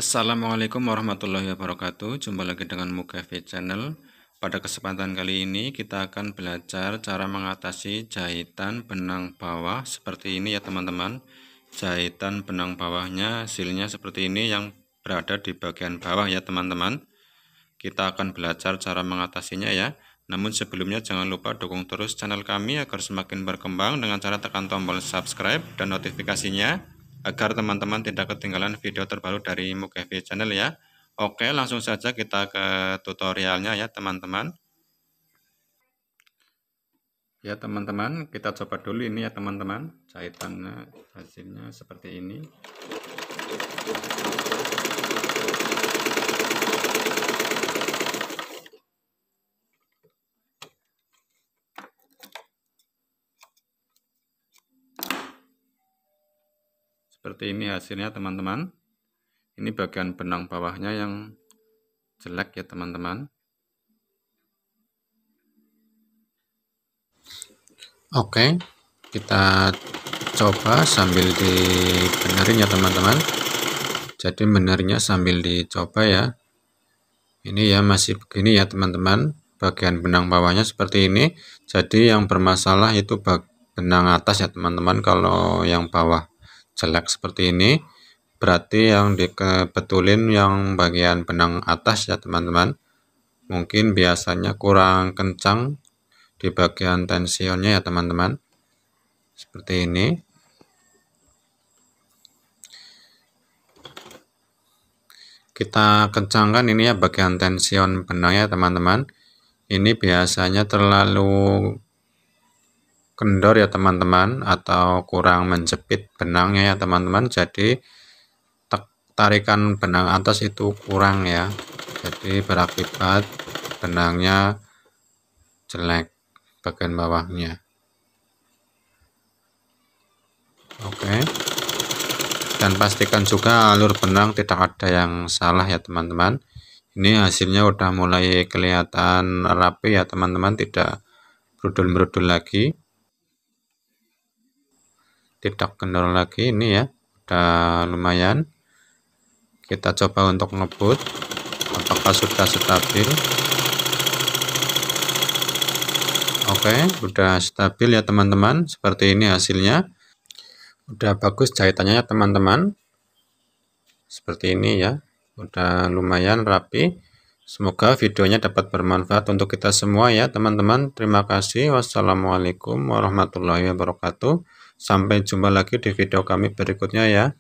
Assalamualaikum warahmatullahi wabarakatuh. Jumpa lagi dengan Mugavi Channel. Pada kesempatan kali ini kita akan belajar cara mengatasi jahitan benang bawah seperti ini ya teman-teman. Jahitan benang bawahnya hasilnya seperti ini yang berada di bagian bawah ya teman-teman. Kita akan belajar cara mengatasinya ya. Namun sebelumnya jangan lupa dukung terus channel kami agar semakin berkembang dengan cara tekan tombol subscribe dan notifikasinya, agar teman-teman tidak ketinggalan video terbaru dari Mugavi Channel ya. Oke, langsung saja kita ke tutorialnya ya teman-teman. Ya teman-teman, kita coba dulu ini ya teman-teman. Jahitannya hasilnya seperti ini. Seperti ini hasilnya teman-teman. Ini bagian benang bawahnya yang jelek ya teman-teman. Oke, kita coba sambil dibenerin ya teman-teman. Jadi benernya sambil dicoba ya. Ini ya masih begini ya teman-teman. Bagian benang bawahnya seperti ini. Jadi yang bermasalah itu benang atas ya teman-teman. Kalau yang bawah jelek seperti ini, berarti yang dibetulin yang bagian benang atas ya teman-teman. Mungkin biasanya kurang kencang di bagian tensionnya ya teman-teman. Seperti ini. Kita kencangkan ini ya bagian tension benangnya teman-teman. Ini biasanya terlalu kendor ya teman-teman, atau kurang menjepit benangnya ya teman-teman. Jadi tarikan benang atas itu kurang ya. Jadi berakibat benangnya jelek bagian bawahnya. Oke. Dan pastikan juga alur benang tidak ada yang salah ya teman-teman. Ini hasilnya udah mulai kelihatan rapi ya teman-teman, tidak berudul-berudul lagi, tidak kendor lagi. Ini ya udah lumayan. Kita coba untuk ngebut apakah sudah stabil. Oke, udah stabil ya teman-teman. Seperti ini hasilnya. Udah bagus jahitannya ya teman-teman. Seperti ini ya. Udah lumayan rapi. Semoga videonya dapat bermanfaat untuk kita semua ya teman-teman. Terima kasih. Wassalamualaikum warahmatullahi wabarakatuh. Sampai jumpa lagi di video kami berikutnya ya.